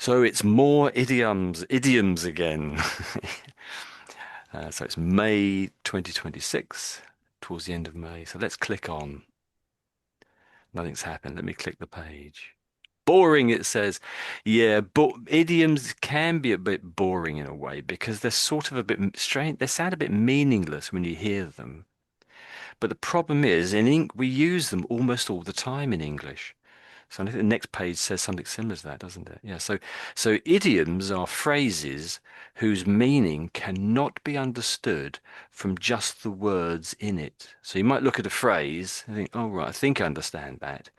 So it's more idioms again. So it's May 2026, towards the end of May. So let's click on. Nothing's happened. Let me click the page. Boring, it says. Yeah, but idioms can be a bit boring in a way because they're sort of a bit strange. They sound a bit meaningless when you hear them. But the problem is, we use them almost all the time in English. So I think the next page says something similar to that, doesn't it? Yeah. So idioms are phrases whose meaning cannot be understood from just the words in it. So you might look at a phrase and think, oh, right, I think I understand that.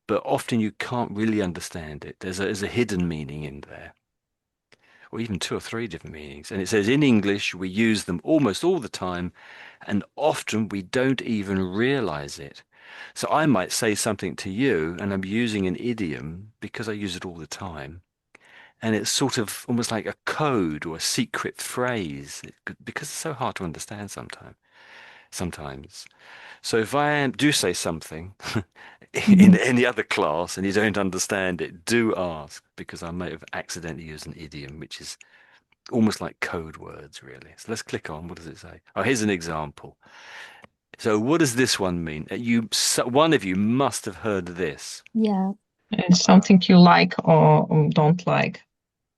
But often you can't really understand it. There's a hidden meaning in there, or even two or three different meanings. And it says in English, we use them almost all the time, and often we don't even realize it. So I might say something to you, and I'm using an idiom because I use it all the time. And it's sort of almost like a code or a secret phrase because it's so hard to understand sometimes. So if do say something in Mhm. any other class and you don't understand it, do ask because I may have accidentally used an idiom, which is almost like code words, really. So let's click on. What does it say? Oh, here's an example. So what does this one mean? One of you must have heard this. Yeah. It's Uh, something you like or don't like.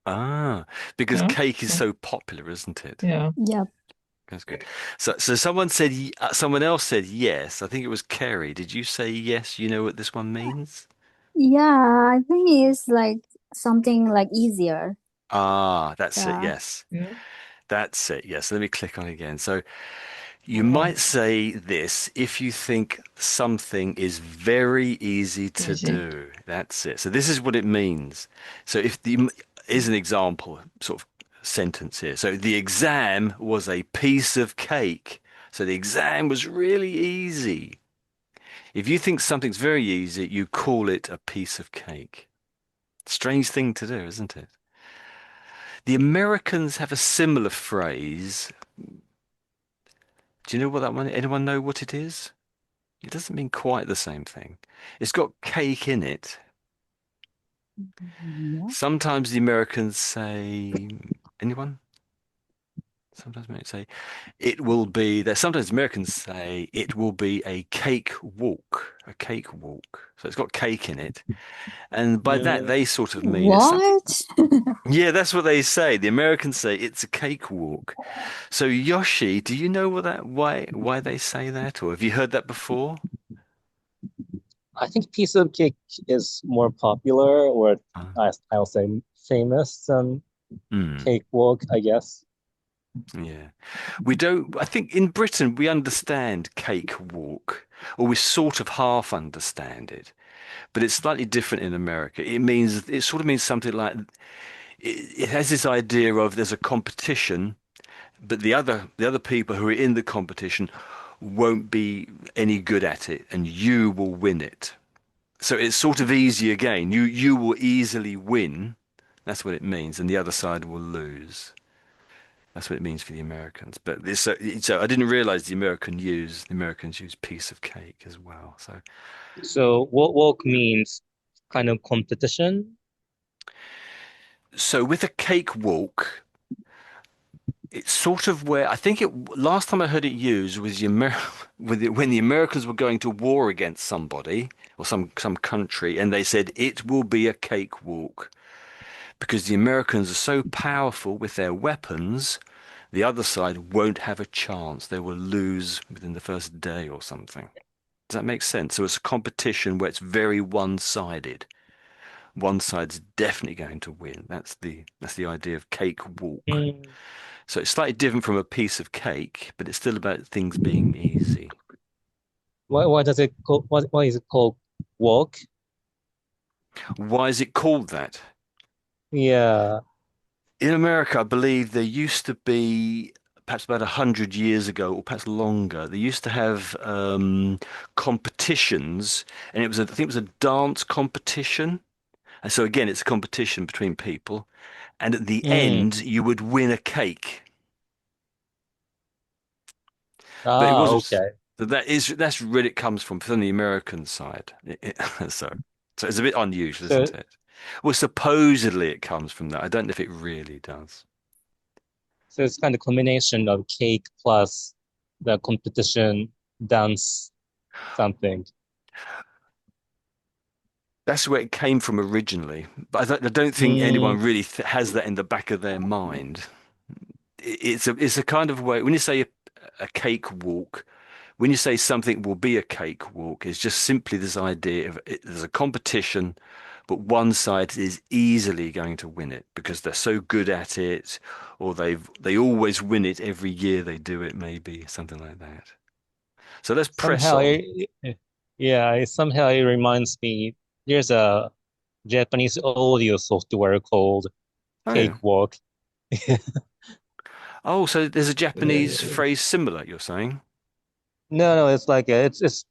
ah, because Yeah. cake is So, so popular, isn't it? yeah. Yep. That's good. So someone else said yes. I think it was Kerry. Did you say yes? You know what this one means? Yeah, I think it's like something like easier. Ah, that's it. Yeah. Yes. Yeah. That's it. Yes. Let me click on it again. So you Oh, might say this if you think something is very easy to easy. do. That's it. So this is what it means. So if the is an example sort of sentence here. So the exam was a piece of cake. So the exam was really easy. If you think something's very easy, you call it a piece of cake. Strange thing to do, isn't it? The Americans have a similar phrase. Do you know what that one? Anyone know what it is? It doesn't mean quite the same thing. It's got cake in it. Yeah. Sometimes the Americans say, anyone? Sometimes they say it will be that. Sometimes Americans say it will be a cake walk, a cake walk. So it's got cake in it, and by that Mm, they sort of mean it's something. What? Yeah, that's what they say. The Americans say it's a cakewalk. So Yoshi, do you know why they say that, or have you heard that before? I think piece of cake is more popular, or Uh, I'll say famous than Hmm. cakewalk, I guess. Yeah. We don't, I think in Britain we understand cakewalk, or we sort of half understand it, but it's slightly different in America. It sort of means something like it has this idea of there's a competition, but the other people who are in the competition won't be any good at it, and you will win it. So it's sort of easy again. You will easily win. That's what it means, and the other side will lose. That's what it means for the Americans. But so I didn't realize the Americans use piece of cake as well. So what walk means kind of competition. So with a cake walk, it's sort of where I think it last time I heard it used was when the Americans were going to war against somebody or some country, and they said it will be a cakewalk because the Americans are so powerful with their weapons, the other side won't have a chance. They will lose within the first day or something. Does that make sense? So it's a competition where it's very one-sided. One side's definitely going to win. That's the idea of cake walk. Mm, So it's slightly different from a piece of cake, but it's still about things being easy. why does it call, why is it called walk? Why is it called that? Yeah. In America, I believe there used to be, perhaps about 100 years ago, or perhaps longer, they used to have competitions, and I think it was a dance competition. And so again, it's a competition between people, and at the Mm. end, you would win a cake. But it Ah, wasn't. okay. That's where it comes from the American side. So it's a bit unusual, So isn't it? Well, supposedly it comes from that. I don't know if it really does. So it's kind of combination of cake plus the competition dance something. That's where it came from originally, but I don't think Mm, anyone really th has that in the back of their mind. It's a kind of way when you say a cake walk, when you say something will be a cake walk, it's just simply this idea of there's a competition, but one side is easily going to win it because they're so good at it, or they always win it every year they do it, maybe something like that. So let's press somehow on. yeah, somehow it reminds me there's a Japanese audio software called Oh yeah. Cakewalk. Oh, so there's a Japanese Uh, phrase similar, you're saying? no, it's like it's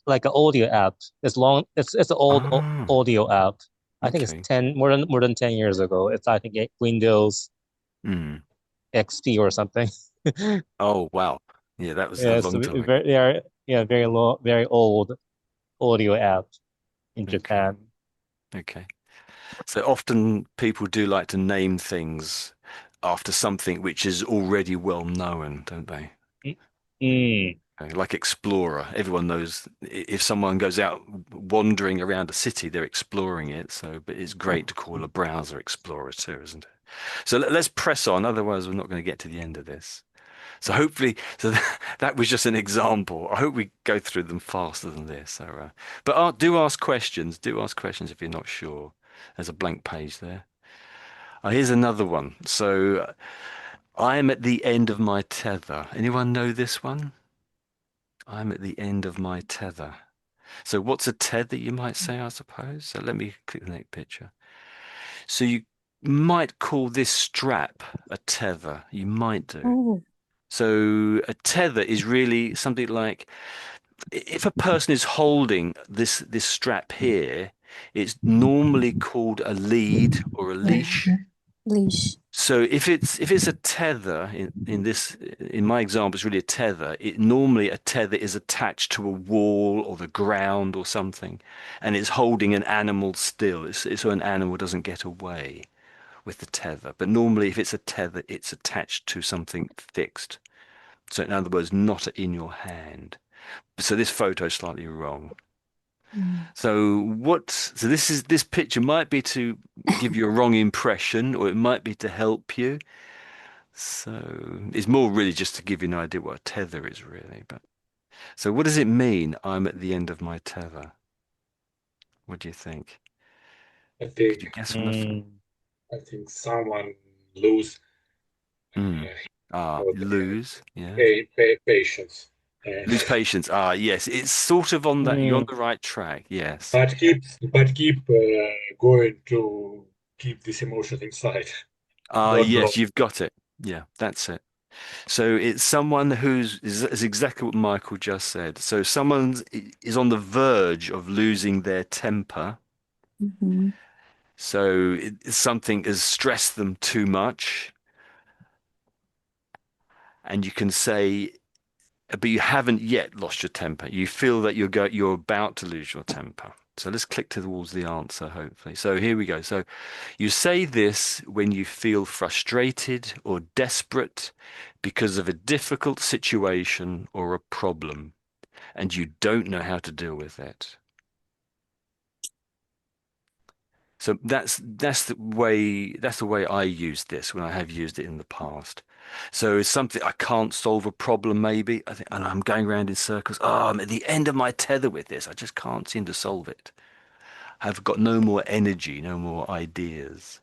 like an audio app. It's long. It's an old Ah, audio app. I think it's okay. 10 more than 10 years ago. It's I think Windows Hmm. XP or something. Oh, wow. Yeah, that was a Yeah, it's long a time ago. very they are yeah very low very old audio app in Okay. Japan. Okay. So often people do like to name things after something which is already well known, don't they? Mm. Mm. Okay, like Explorer. Everyone knows if someone goes out wandering around a city, they're exploring it. So, but it's great to call a browser Explorer too, isn't it? So let's press on. Otherwise, we're not going to get to the end of this. So hopefully, so that was just an example. I hope we go through them faster than this. So, but do ask questions. Do ask questions if you're not sure. There's a blank page there. Here's another one. So I'm at the end of my tether. Anyone know this one? I'm at the end of my tether. So what's a tether, you might say, I suppose? So let me click the next picture. So you might call this strap a tether. You might do. Oh. So a tether is really something like if a person is holding this strap here, it's normally called a lead or a leash. Yeah. Leash. So if it's a tether in my example, it's really a tether. It normally a tether is attached to a wall or the ground or something, and it's holding an animal still. It's so an animal doesn't get away with the tether. But normally, if it's a tether, it's attached to something fixed. So in other words, not in your hand. So this photo is slightly wrong. Mm. So this picture might be to give you a wrong impression, or it might be to help you. So it's more really just to give you an idea what a tether is really. But so what does it mean? I'm at the end of my tether. What do you think? I Could think you guess from the Mm. I think someone lose mm. how they Lose, yeah. pay patience, Lose patience. Yes. It's sort of on that. You're on Mm. the right track. Yes. but keep going to keep this emotion inside. Don't blow. Yes, you've got it. Yeah, that's it. So it's someone is exactly what Michael just said. So someone is on the verge of losing their temper. Mm-hmm. So something has stressed them too much, and you can say, but you haven't yet lost your temper. You feel that you're about to lose your temper. So let's click towards the answer, hopefully. So here we go. So you say this when you feel frustrated or desperate because of a difficult situation or a problem, and you don't know how to deal with it. So that's the way I use this when I have used it in the past. So it's something I can't solve a problem maybe. I think and I'm going around in circles. Oh, I'm at the end of my tether with this. I just can't seem to solve it. I've got no more energy, no more ideas.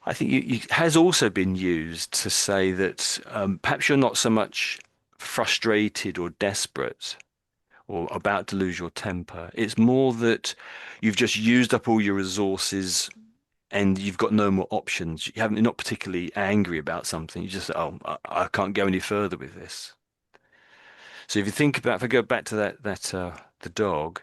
I think it has also been used to say that perhaps you're not so much frustrated or desperate or about to lose your temper. It's more that you've just used up all your resources and you've got no more options. You're not particularly angry about something. You just, oh, I can't go any further with this. So if I go back to the dog,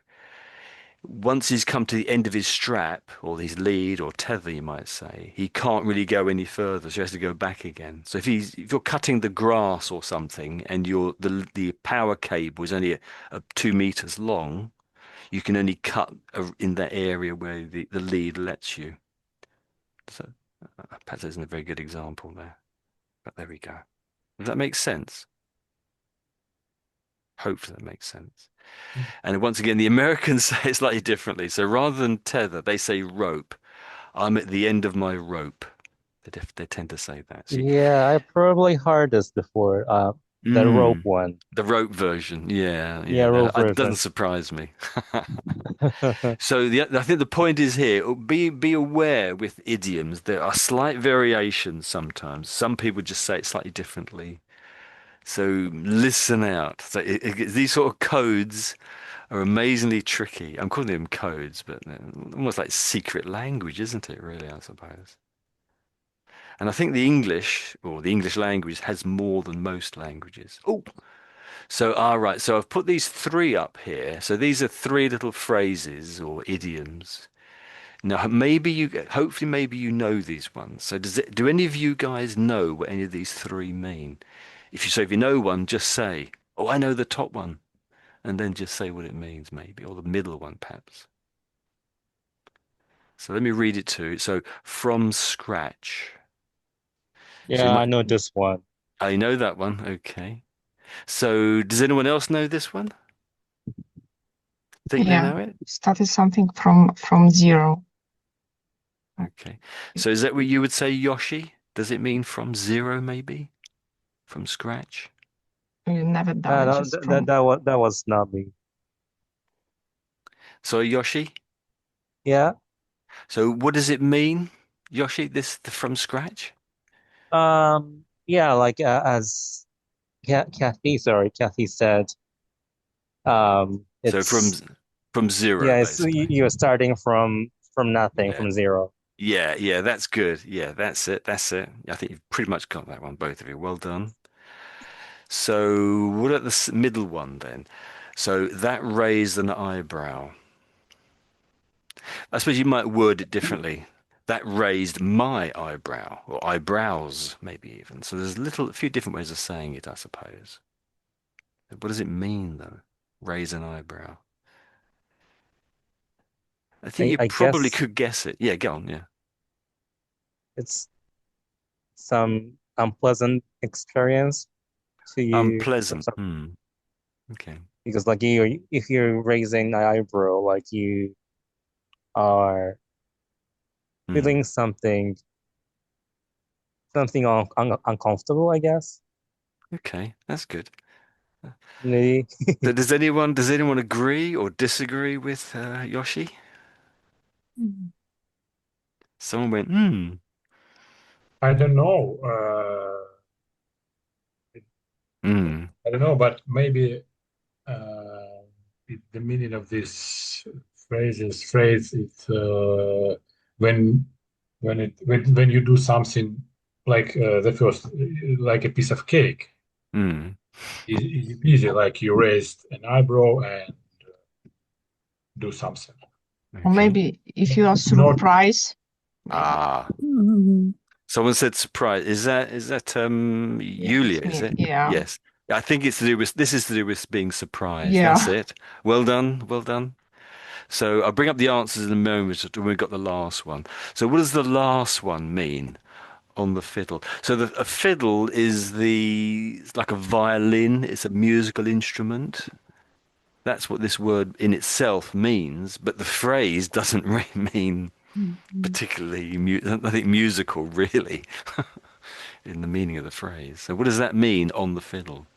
once he's come to the end of his strap or his lead or tether, you might say, he can't really go any further, so he has to go back again. So if you're cutting the grass or something and the power cable is only 2 meters long, you can only cut in that area where the lead lets you. So perhaps that isn't a very good example there, but there we go. Does that make sense? Hopefully that makes sense. And once again, the Americans say it slightly differently. So rather than tether, they say rope. I'm at the end of my rope. They tend to say that. So Yeah, I probably heard this before. The rope one. the rope version. Yeah, Yeah, yeah. rope That doesn't version. surprise me. So I think the point is here, be aware with idioms, there are slight variations sometimes. Some people just say it slightly differently. So listen out. So these sort of codes are amazingly tricky. I'm calling them codes, but they're almost like secret language, isn't it, really, I suppose? And I think the English, or the English language, has more than most languages. Oh, so, all right. So I've put these three up here. So these are three little phrases or idioms. Now, hopefully, maybe you know these ones. So do any of you guys know what any of these three mean? If you know one, just say, "Oh, I know the top one," and then just say what it means, maybe, or the middle one, perhaps. So let me read it to you. So from scratch. So you Yeah, I might, know this one. I know that one. Okay. So does anyone else know this one? Think they Yeah, know it? started something from zero. Okay. So is that what you would say, Yoshi? Does it mean from zero, maybe? From scratch? You never done No, it, no, just from. that was not me. So Yoshi? Yeah. So what does it mean, Yoshi, the from scratch? Yeah, like as Kathy said, So it's from zero, yeah, it's basically. you're starting from nothing, Yeah. from zero. Yeah, yeah, that's good. Yeah, that's it. That's it. I think you've pretty much got that one, both of you. Well done. So what about the middle one then? So that raised an eyebrow. I suppose you might word it differently. That raised my eyebrow, or eyebrows, maybe even. So there's a few different ways of saying it, I suppose. What does it mean, though? Raise an eyebrow. I think you I probably guess could guess it. Yeah, go on. Yeah. it's some unpleasant experience to you or Unpleasant. something. Okay. Because like if you're raising an eyebrow, like you are Hmm. feeling something uncomfortable, I guess. Okay, that's good. Maybe. So does anyone agree or disagree with Yoshi? Mhm. Someone went, I don't know. hmm. I don't know, but maybe uh, the meaning of this phrase it's when when you do something like the first like a piece of cake. Hmm. Easy peasy, like you raised an eyebrow and do something. Or Okay. maybe if you are Not surprised, maybe. Ah, Mhm. someone said surprise. Is that Yeah, Yulia, it's is me. it? Yeah. Yes. I think this is to do with being surprised. That's Yeah. it. Well done. Well done. So I'll bring up the answers in a moment when we've got the last one. So what does the last one mean on the fiddle? So a fiddle it's like a violin. It's a musical instrument. That's what this word in itself means, but the phrase doesn't really mean Mhm. particularly, I think, musical, really, in the meaning of the phrase. So what does that mean on the fiddle?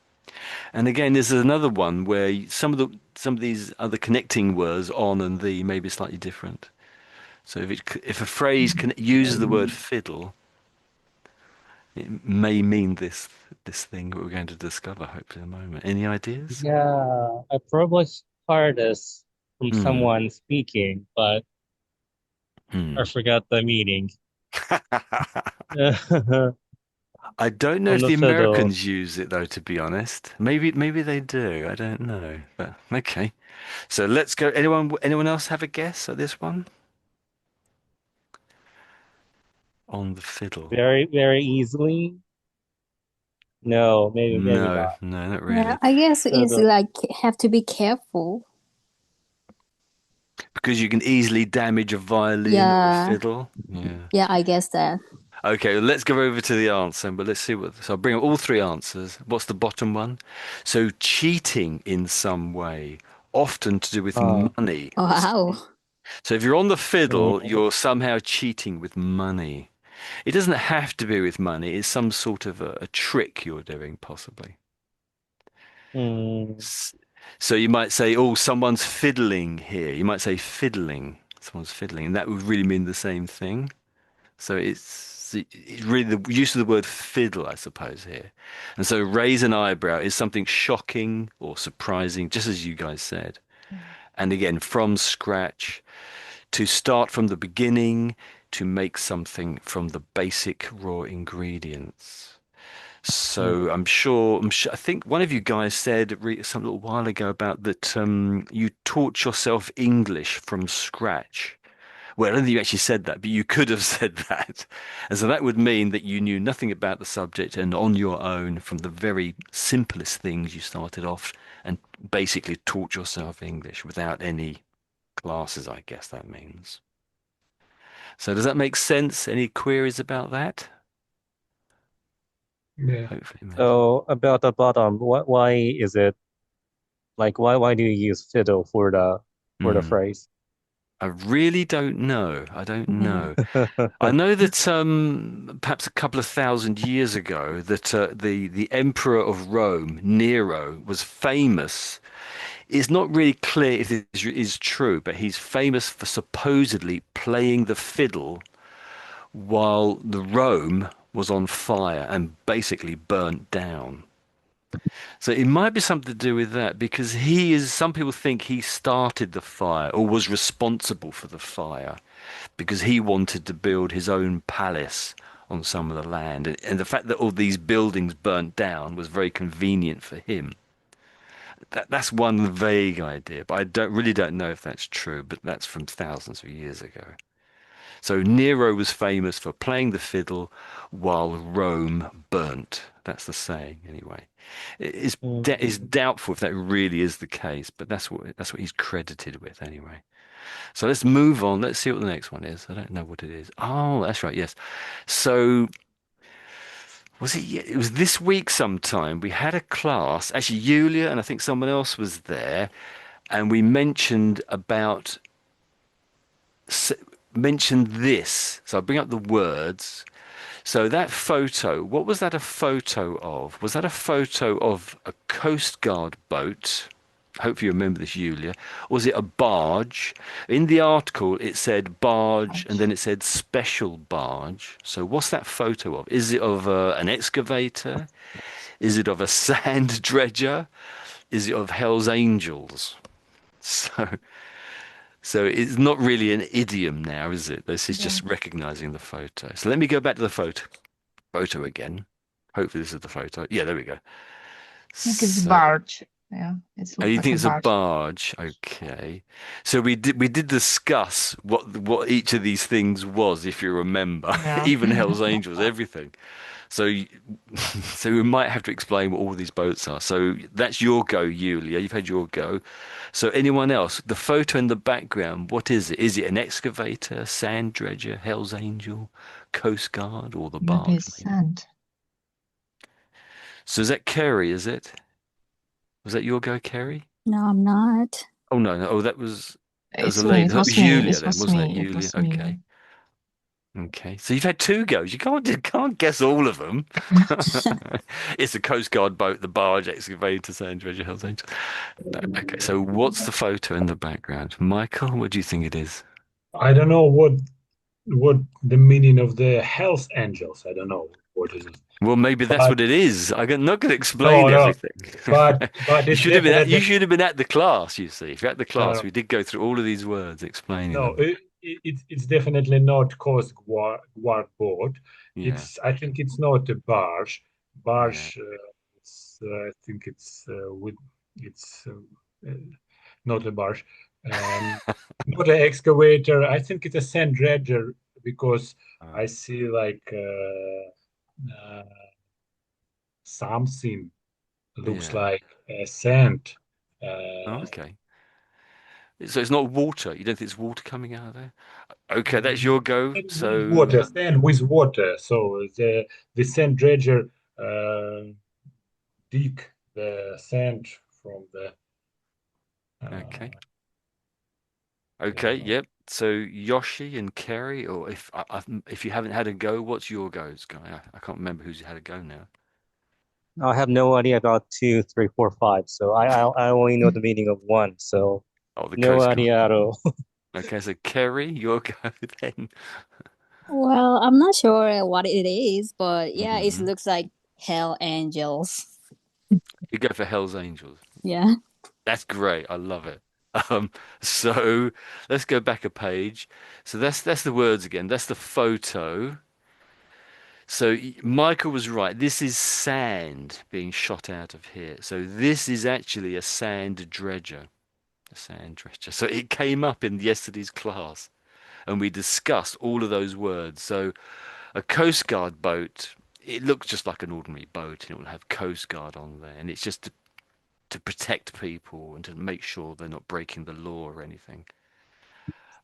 And again, this is another one where some of these other connecting words, on and the, may be slightly different. So if a phrase uses the word fiddle, it may mean this thing that we're going to discover, hopefully, in a moment. Any ideas? Yeah, I probably heard this from Hmm. someone speaking, but I Hmm. forgot the meaning. I don't know On if the the fiddle. Americans use it though, to be honest. Maybe they do. I don't know. But okay. So let's go. Anyone else have a guess at this one? On the fiddle. Very, very easily. No, maybe No, not. no, not Yeah, really. I guess it's Fiddle. like have to be careful. because you can easily damage a violin or a Yeah. fiddle. Yeah. Yeah, I guess that. Okay, let's go over to the answer, but let's see what. So I'll bring up all three answers. What's the bottom one? So cheating in some way, often to do with Ah, money. Wow. So if you're on the fiddle, mm, you're somehow cheating with money. It doesn't have to be with money. It's some sort of a trick you're doing, possibly. mm, S- So you might say, "Oh, someone's fiddling here." You might say fiddling. Someone's fiddling, and that would really mean the same thing. So it's really the use of the word fiddle, I suppose, here. And so raise an eyebrow is something shocking or surprising, just as you guys said. And again, from scratch, to start from the beginning, to make something from the basic raw ingredients. mm, So I'm sure, I think one of you guys said some little while ago about that you taught yourself English from scratch. Well, I don't think you actually said that, but you could have said that. And so that would mean that you knew nothing about the subject and on your own, from the very simplest things, you started off and basically taught yourself English without any classes, I guess that means. So does that make sense? Any queries about that? Yeah. Hopefully, it makes. so about the bottom, why is it like why do you use fiddle for the Hmm. phrase? I really don't know. I don't know. I know that perhaps a couple of thousand years ago that the emperor of Rome, Nero, was famous. It's not really clear if this is true, but he's famous for supposedly playing the fiddle while the Rome was on fire and basically burnt down. So it might be something to do with that because he is, some people think he started the fire or was responsible for the fire because he wanted to build his own palace on some of the land. And the fact that all these buildings burnt down was very convenient for him. That's one vague idea, but I don't know if that's true, but that's from thousands of years ago. So Nero was famous for playing the fiddle while Rome burnt. That's the saying, anyway. It's Mm, doubtful if that really is the case, but that's what he's credited with, anyway. So let's move on. Let's see what the next one is. I don't know what it is. Oh, that's right. Yes. So was it? It was this week sometime. We had a class. Actually, Yulia and I think someone else was there, and we mentioned about s- mentioned this. So I'll bring up the words. So that photo, what was that a photo of? Was that a photo of a Coast Guard boat? Hope you remember this, Julia. Was it a barge? In the article, it said barge and then it said special barge. So what's that photo of? Is it of an excavator? Is it of a sand dredger? Is it of Hell's Angels? So, so it's not really an idiom now, is it? This is Yeah. just recognizing the photo. So let me go back to the photo again. Hopefully this is the photo. Yeah, there we go. I think it's So, barge. Yeah, it oh, looks you like think a it's a barge. barge? Okay. So we did discuss what each of these things was, if you remember. Yeah. Even Hell's Angels, everything. So so we might have to explain what all these boats are. So that's your go, Yulia. You've had your go. So anyone else? The photo in the background, what is it? Is it an excavator, sand dredger, Hell's Angel, Coast Guard, or the Maybe barge, it's maybe? sand. So is that Kerry, is it? Was that your go, Kerry? No, I'm not. Oh no, no. Oh, that was a It's me. lady. It That was was me. Yulia It then, was wasn't it? me. It Yulia. was Okay. me. Okay. So you've had two goes. You can't guess all of them. It's the Coast Guard boat, the barge, excavator, sand dredger, Hell's Angel. No. Okay. So what's the photo in the background? Michael, what do you think it is? I don't know what the meaning of the Hells Angels. I don't know what is it. Well, maybe that's But what it is. I'm not going to no, explain no. everything. But You it's should have been at, you definitely should have been at the class, you see. If you're at the no, class, no, we did go through all of these words, explaining no. them. It's definitely not Coast Guard boat. Yeah. It's I think it's not a barge. Yeah. Barge. I think it's not a barge. Um, Not an excavator. I think it's a sand dredger because I Uh, see like something looks yeah. like sand. Oh, Uh, okay. So it's not water. You don't think it's water coming out of there? Okay, that's your go. Sand with So water, sand with water. So the sand dredger dig the sand from the okay, uh, okay, yeah. yep. So Yoshi and Kerry, or if you haven't had a go, what's your goes, guy? I can't remember who's had a go now. I have no idea about 2, 3, 4, 5. So I only know the meaning of one. So Oh, the no Coast Guard. idea at all. Okay, so Kerry, your go then. Well, I'm not sure what it is, but yeah, it Hmm. looks like Hell Angels. You go for Hell's Angels. Yeah. That's great. I love it. Um, so let's go back a page. So that's the words again. That's the photo. So Michael was right. This is sand being shot out of here. So this is actually a sand dredger. A sand dredger. So it came up in yesterday's class, and we discussed all of those words. So a Coast Guard boat, it looks just like an ordinary boat, and it will have Coast Guard on there, and it's just to protect people and to make sure they're not breaking the law or anything.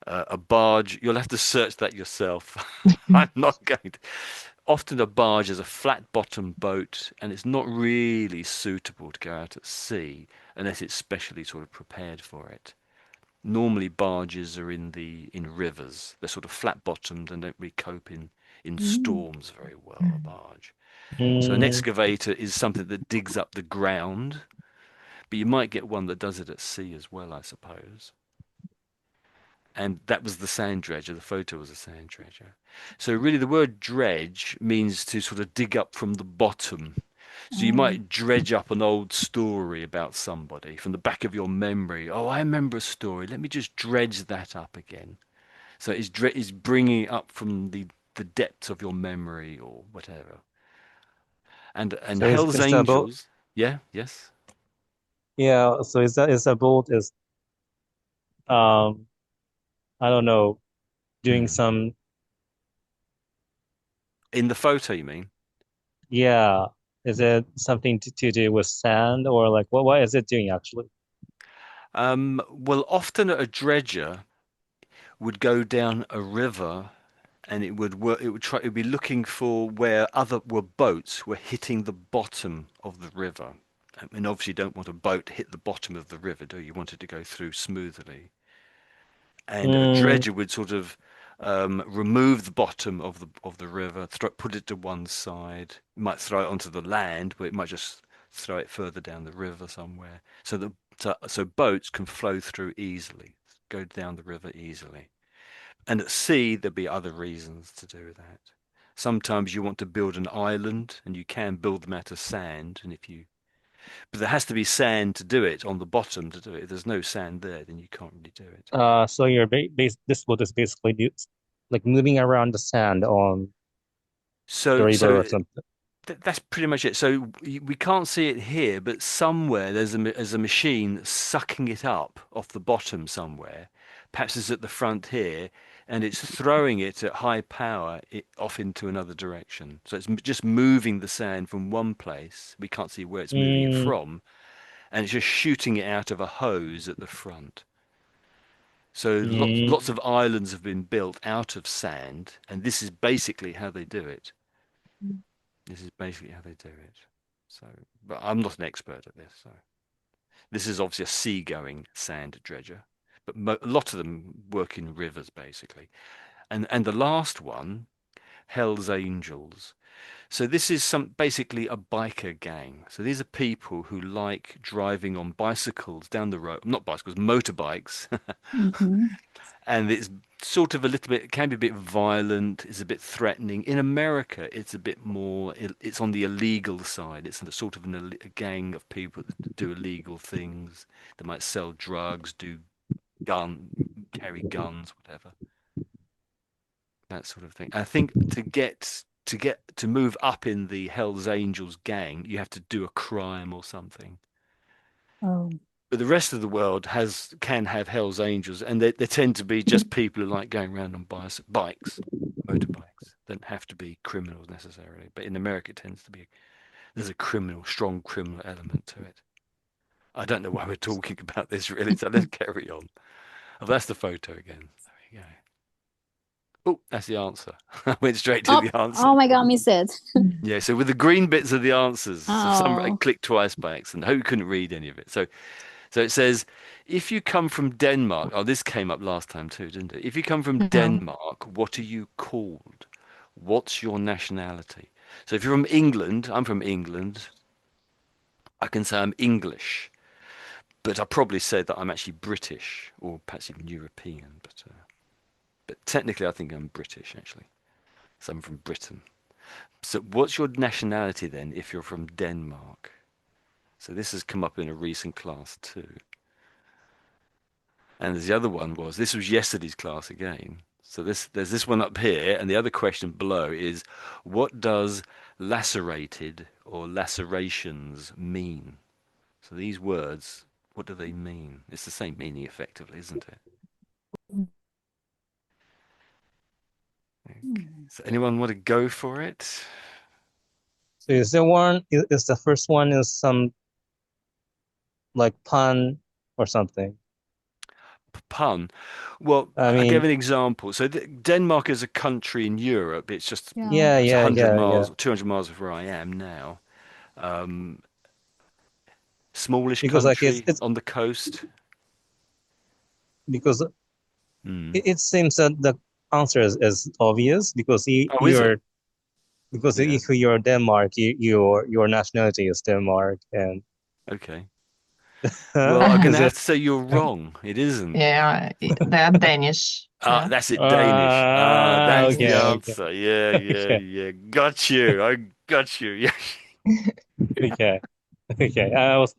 A barge, you'll have to search that yourself. I'm not going to. Often a barge is a flat bottom boat and it's not really suitable to go out at sea unless it's specially sort of prepared for it. Normally barges are in rivers. They're sort of flat bottomed and don't really cope in Mm. storms very well, a barge. So an Mm, excavator is something that digs up the ground, but you might get one that does it at sea as well, I suppose. And that was the sand dredger. The photo was a sand dredger. So really, the word dredge means to sort of dig up from the bottom. So you Oh. might dredge up an old story about somebody from the back of your memory. Oh, I remember a story. Let me just dredge that up again. So it's bringing it up from the depths of your memory or whatever. And so Hell's is that boat? Angels, yeah, yes. Yeah. So is that boat is um I don't know, doing Hmm. some, In the photo, you mean? yeah. Is it something to do with sand, or like what is it doing actually? Well, often a dredger would go down a river and it would work, it would be looking for where other were boats were hitting the bottom of the river. I mean, obviously you don't want a boat to hit the bottom of the river, do you? You want it to go through smoothly. And a Mm, dredger would sort of remove the bottom of the river, put it to one side. It might throw it onto the land, but it might just throw it further down the river somewhere. So boats can flow through easily, go down the river easily. And at sea, there'd be other reasons to do that. Sometimes you want to build an island, and you can build them out of sand. But there has to be sand to do it on the bottom to do it. If there's no sand there, then you can't really do it. so your this boat is basically like moving around the sand on the So, river so or something. that's pretty much it. So we can't see it here, but somewhere there's a machine sucking it up off the bottom somewhere. Perhaps it's at the front here, and it's throwing it at high power off into another direction. So it's just moving the sand from one place. We can't see where it's moving it Mm, from, and it's just shooting it out of a hose at the front. So lots mm, of islands have been built out of sand, and this is basically how they do it. This is basically how they do it. So, but I'm not an expert at this. So this is obviously a seagoing sand dredger, but a lot of them work in rivers basically. And the last one, Hell's Angels. So this is basically a biker gang. So these are people who like driving on bicycles down the road, not bicycles, motorbikes, Mm-hmm. and it's sort of a little bit, it can be a bit violent, it's a bit threatening. In America, it's a bit more, it's on the illegal side. It's a sort of a gang of people that do illegal things. They might sell drugs, gun, carry guns, whatever, that sort of thing. I think to move up in the Hells Angels gang, you have to do a crime or something. Oh. But the rest of the world can have Hell's Angels, and they tend to be just people who like going around on bikes, motorbikes. Don't have to be criminals necessarily. But in America, it tends to be there's a strong criminal element to it. I don't know why we're talking about this really, so let's carry on. Oh, that's the photo again. There we go. Oh, that's the answer. I went straight to the answer. Oh my God, miss it. Yeah, so with the green bits are the answers. So some I Oh, clicked twice by accident. I hope you couldn't read any of it. So it says, if you come from Denmark, oh, this came up last time too, didn't it? If you come from Yeah. Denmark, what are you called? What's your nationality? So if you're from England, I'm from England, I can say I'm English, but I probably say that I'm actually British or perhaps even European. But technically, I think I'm British actually. So I'm from Britain. So what's your nationality then if you're from Denmark? So this has come up in a recent class too. And the other one was, this was yesterday's class again. So there's this one up here, and the other question below is, what does lacerated or lacerations mean? So these words, what do they mean? It's the same meaning effectively, isn't it? Okay. So anyone want to go for it? So is there one? Is the first one is some like pun or something? Pun. Well, I I gave mean, an example. So Denmark is a country in Europe. It's just yeah. yeah, perhaps yeah, 100 yeah, yeah. miles, 200 miles of where I am now. Um, Smallish Because like country it's on the coast. because Mm. it seems that the answer is obvious because Oh, is it? because Yeah. if you're Denmark, your nationality is Denmark, and Okay. Well, I'm going to is have it? to say you're wrong. It isn't. Yeah, they are Danish. Ah, Yeah. that's it, Danish. Ah, that's the Okay, okay, answer. Yeah, yeah, okay, yeah. Got you. I got you. Yeah. okay, okay. I was,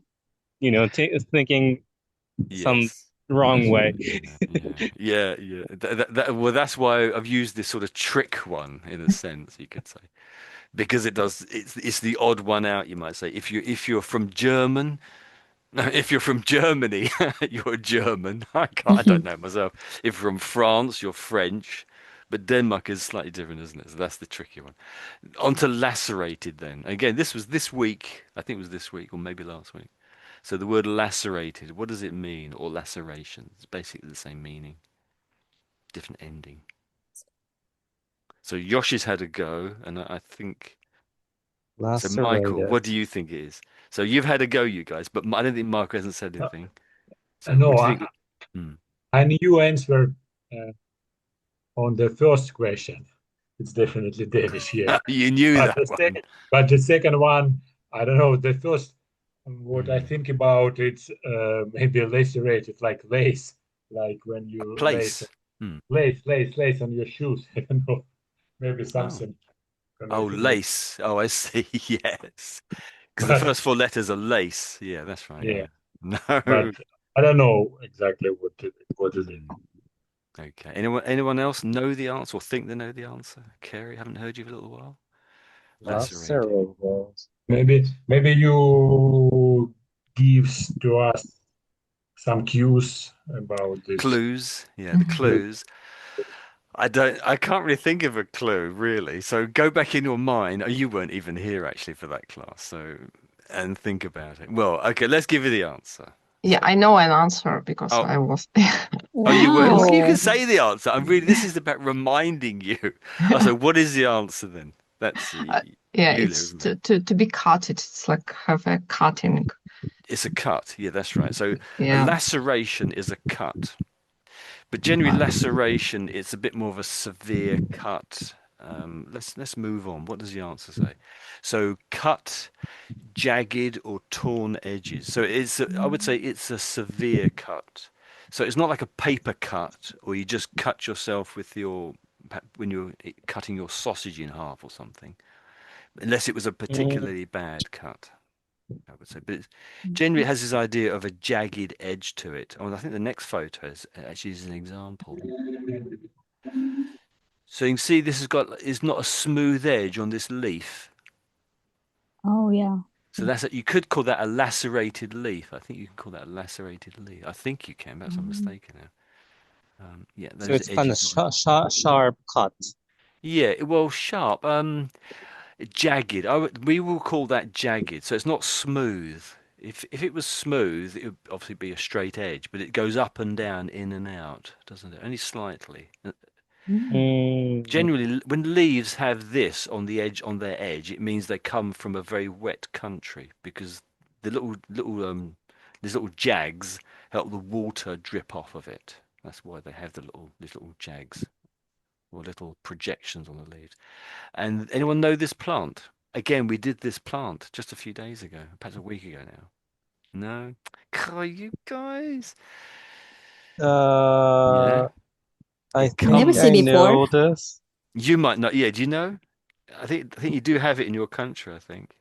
t thinking some Yes. wrong way. Yeah, yeah, yeah, yeah. Well, that's why I've used this sort of trick one in a sense, you could say, because it does. It's the odd one out, you might say. If you're from German, if you're from Germany, you're German. I don't know myself. If you're from France, you're French. But Denmark is slightly different, isn't it? So that's the tricky one. On to lacerated then. Again, this was this week. I think it was this week or maybe last week. So the word lacerated, what does it mean? Or laceration? It's basically the same meaning, different ending. So Yosh's had a go, and I think so. Michael, Lacerated. what do you think it is? So you've had a go, you guys, but I don't think Michael hasn't said Uh, anything. So what no, do you think? Hmm. I knew answer uh, on the first question. It's definitely Danish, yes. You knew But that the one. second, but the second one, I don't know. The first, what I Hmm. think about, it's maybe lacerated, like lace, like when you Place. Hmm. lace on your shoes. I don't know. Maybe Oh. something Oh, connected with. lace. Oh, I see. Yes. Because the But first four letters are lace. Yeah, that's right. yeah, Yeah. but No. I don't know exactly what is it. Hmm. Okay. Anyone else know the answer or think they know the answer? Carrie, haven't heard you for a little while. Lacerated. Lacerated. Maybe you gives to us some cues about this. Clues. Yeah, the clues. I can't really think of a clue really. So go back in your mind. Oh, you weren't even here actually for that class. So, and think about it. Well, okay, let's give you the answer. Yeah, I know an answer because Oh, I was. oh, you were. Well, you can Wow. say the answer. I'm really. This is about reminding you. Oh, so what is the answer then? That's Uh, yeah, Julia, it's isn't it? to be cut. It's like have a cutting. It's a cut. Yeah, that's right. So a Yeah. laceration is a cut, but generally laceration it's a bit more of a severe cut. Let's move on. What does the answer say? So cut, jagged or torn edges. So I would say it's a severe cut. So it's not like a paper cut, or you just cut yourself with when you're cutting your sausage in half or something, unless it was a Mm, particularly bad cut. I would say, but generally it has this idea of a jagged edge to it. Oh, and I think the next photo actually is an example. So you can see this has got it's not a smooth edge on this leaf. Oh, yeah. So you could call that a lacerated leaf. I think you can call that a lacerated leaf. I think you can. Perhaps I'm Mm. mistaken now. Yeah, so those it's kind of edges. sharp cut. Yeah, well, sharp. Jagged. We will call that jagged. So it's not smooth. If it was smooth, it would obviously be a straight edge, but it goes up and down, in and out, doesn't it? Only slightly. Mm, Generally, when leaves have this on the edge, on their edge, it means they come from a very wet country because the these little jags help the water drip off of it. That's why they have these little jags or little projections on the leaves. And anyone know this plant? Again, we did this plant just a few days ago, perhaps a week ago now. No? God, you guys. Yeah, uh, I it Never think see I comes. before. know this. You might not. Yeah, do you know? I think you do have it in your country, I think.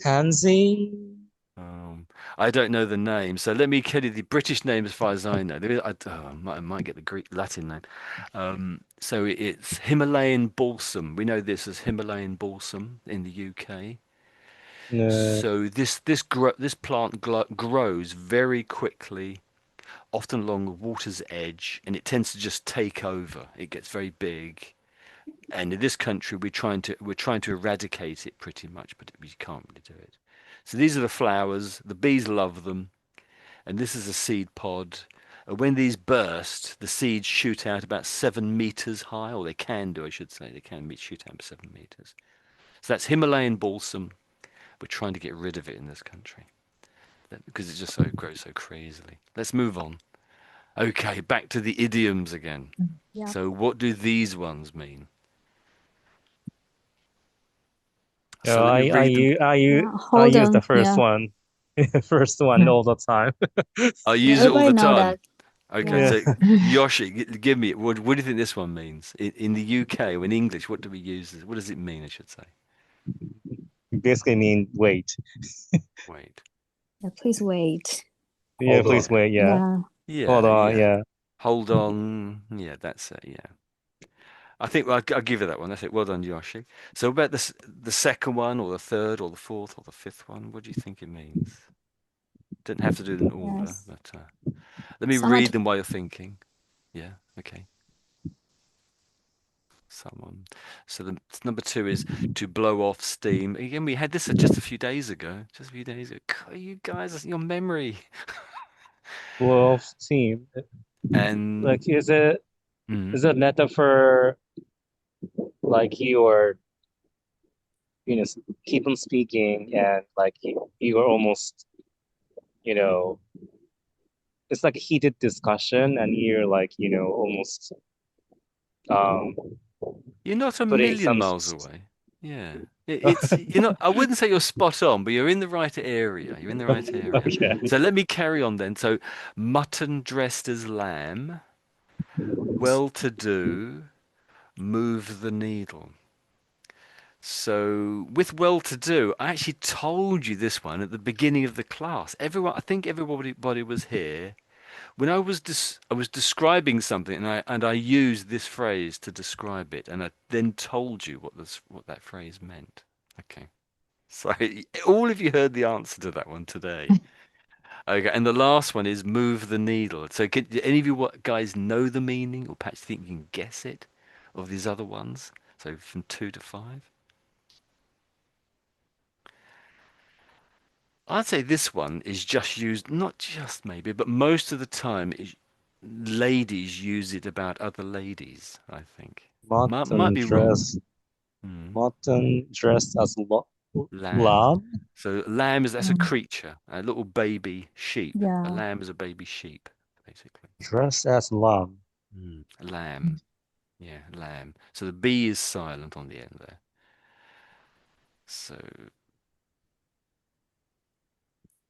Tansy? Um, I don't know the name, so let me tell you the British name as far as I know. I might get the Greek Latin name. So it's Himalayan balsam. We know this as Himalayan balsam in the UK. No. So this plant grows very quickly, often along the water's edge, and it tends to just take over. It gets very big, and in this country we're trying to eradicate it pretty much, but we can't really do it. So these are the flowers. The bees love them, and this is a seed pod. And when these burst, the seeds shoot out about 7 meters high, or they can do, I should say. They can shoot out 7 meters. So that's Himalayan balsam. We're trying to get rid of it in this country because it just grows so crazily. Let's move on. Okay, back to the idioms again. Yeah. So what do these ones mean? Yeah, So let me read them. Yeah. I Hold use the on. first Yeah. one, first one all the time. I Yeah. use it all Everybody the know time. that. Okay, Yeah. Yeah. so Yoshi, give me what do you think this one means in the UK or in English? What do we use? What does it mean? I should say. Basically mean wait. Wait. Yeah. Please wait. Yeah, Hold please on. Yeah. wait. Yeah. Yeah. Hold Yeah. on. Yeah. Yeah. Hold on. Yeah, that's it. Yeah. I think I'll give you that one. That's it. Well done, Yoshi. So about the second one or the third or the fourth or the fifth one, what do you think it means? Don't have to do it in order, Yes. but let me Someone. read them while you're thinking. Yeah. Okay. Someone. So the number two is to blow off steam. Again, we had this just a few days ago. Just a few days ago. God, you guys, your memory. Wolf team. And Like, is it mm, is it metaphor like you are, keep on speaking and like you are almost, you know, it's like a heated discussion and you're like, almost um you're not a putting million some. miles away. Yeah. It's you're not. I wouldn't say you're spot on, but you're in the right area. You're in the right area. Okay. So let me carry on then. So mutton dressed as lamb, well-to-do, move the needle. So with well-to-do, I actually told you this one at the beginning of the class. I think everybody was here when I was describing something, and I used this phrase to describe it, and I then told you what that phrase meant. Okay, so all of you heard the answer to that one today. Okay, and the last one is move the needle. So do any of you guys know the meaning, or perhaps think you can guess it, of these other ones? So from 2 to 5. I'd say this one is just used, not just maybe, but most of the time, ladies use it about other ladies, I think. Might Mutton be wrong. dress, Hmm. mutton dressed as Lamb. lamb. So that's a creature, a little baby sheep. A Yeah. lamb is a baby sheep, basically. Dressed as lamb. Lamb. Yeah, lamb. So the B is silent on the end there. So,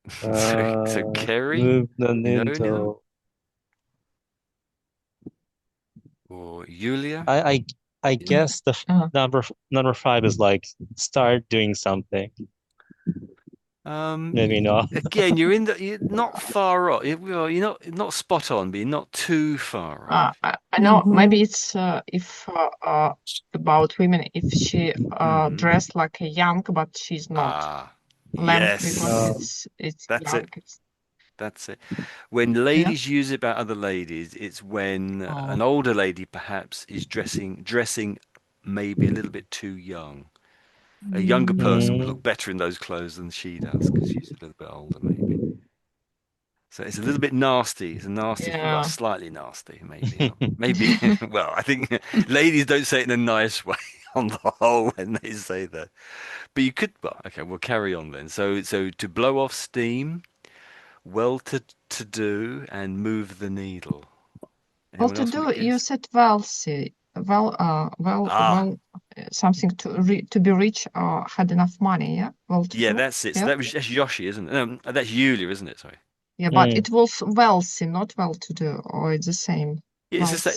so Kerry, Move the you know anyone? needle. Or Yulia? I I I You know? guess the Uh, number five is like start doing something. Maybe not. Again, you're not far off. Well, you're not spot on, but you're not too far off. I know Mm-hmm. maybe it's if about women if she Hmm. dressed like a young but she's not Ah, lamb because yes, it's that's young. it. That's it. When Yeah. ladies use it about other ladies, it's when Oh. an older lady perhaps is dressing maybe a little bit too young. A younger person would Mm, look better in those clothes than she does because she's a little bit older, maybe. So it's a little bit nasty. It's a nasty, well, Yeah. slightly nasty, maybe not. Maybe, well, I think ladies don't say it in a nice way on the whole when they say that. But you could, well, okay, we'll carry on then. So to blow off steam, well to do, and move the needle. Well, Anyone to else want do, to you guess? said wealthy, Ah, something to be rich or had enough money. Yeah, well to yeah, do. that's it. So Yeah, that's Yoshi, isn't it? That's Yulia, isn't it? Sorry. yeah, but mm. it was wealthy, not well to do, or it's the same. Yeah, Wealthy.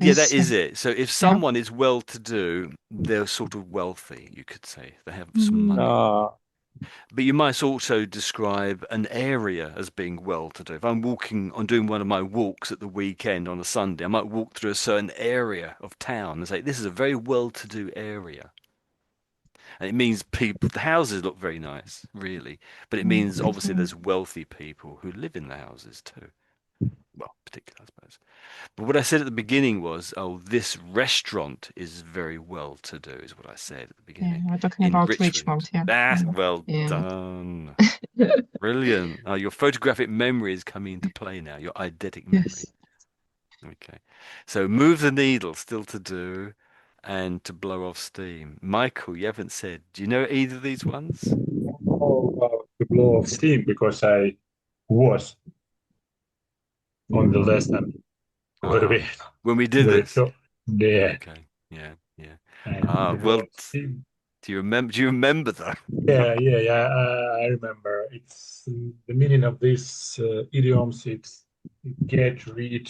yeah, that It's is it. So if yeah. someone is well to do, they're sort of wealthy, you could say. They have some Mm. money. Uh, But you might also describe an area as being well to do. If I'm doing one of my walks at the weekend on a Sunday, I might walk through a certain area of town and say, this is a very well to do area. And it means people, the houses look very nice, really. But it means obviously Mm. there's wealthy people who live in the houses too. Well, particularly, I suppose. But what I said at the beginning was, oh, this restaurant is very well to do, is what I said at the Yeah, beginning. we're talking In about Richmond. Richmond. Yeah. That's Mm. well Yeah. done. Brilliant. Your photographic memory is coming into play now, your eidetic memory. Yes. Okay. So move the needle, still to do, and to blow off steam. Michael, you haven't said. Do you know either of these ones? To blow off steam because I was on the lesson where Ah, we when we did were this. to there Okay. Yeah, yeah. and to blow Well, off steam. do you remember? Do you remember though? Yeah. I remember. It's the meaning of this idioms. It's get rid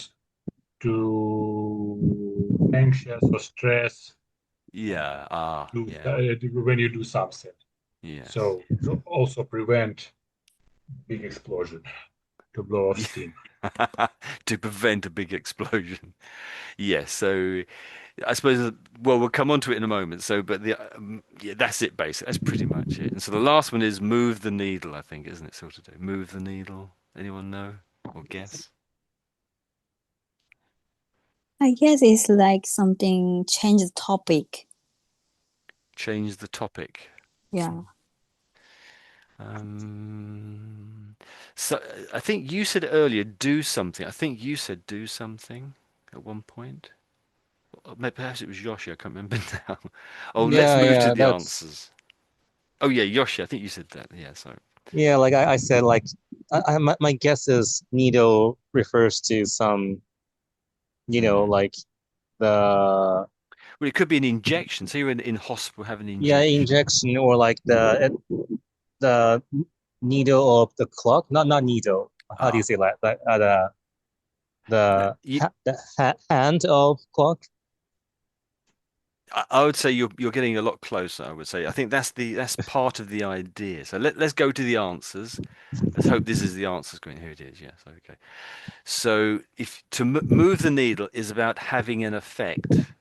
to anxious or stress Yeah. do Yeah. when you do something. Yes. So to also prevent big explosion to blow off Yeah. steam. To prevent a big explosion. Yes. So I suppose, well, we'll come on to it in a moment. So, but yeah, that's it, basically. That's pretty much it. And so the last one is move the needle, I think, isn't it? Sort of do. Move the needle. Anyone know or guess? I guess it's like something change the topic. Change the topic. Yeah. Um, so I think you said earlier, do something. I think you said do something at one point. Or perhaps it was Yoshi. I can't remember now. Oh, let's yeah, move to yeah, the that's answers. Oh yeah, Yoshi. I think you said that. Yeah. So. yeah. Like I said, like my guess is needle refers to some, Hmm. like the Well, it could be an injection. So you're in hospital, have an yeah injection. injection or like the needle of the clock. Not needle. How do you Ah, say that? no, The hand of clock. I would say you're getting a lot closer. I would say. I think that's part of the idea. So let's go to the answers. Let's hope this is the answers going. Here it is. Yes. Okay. So if to move the needle is about having an effect,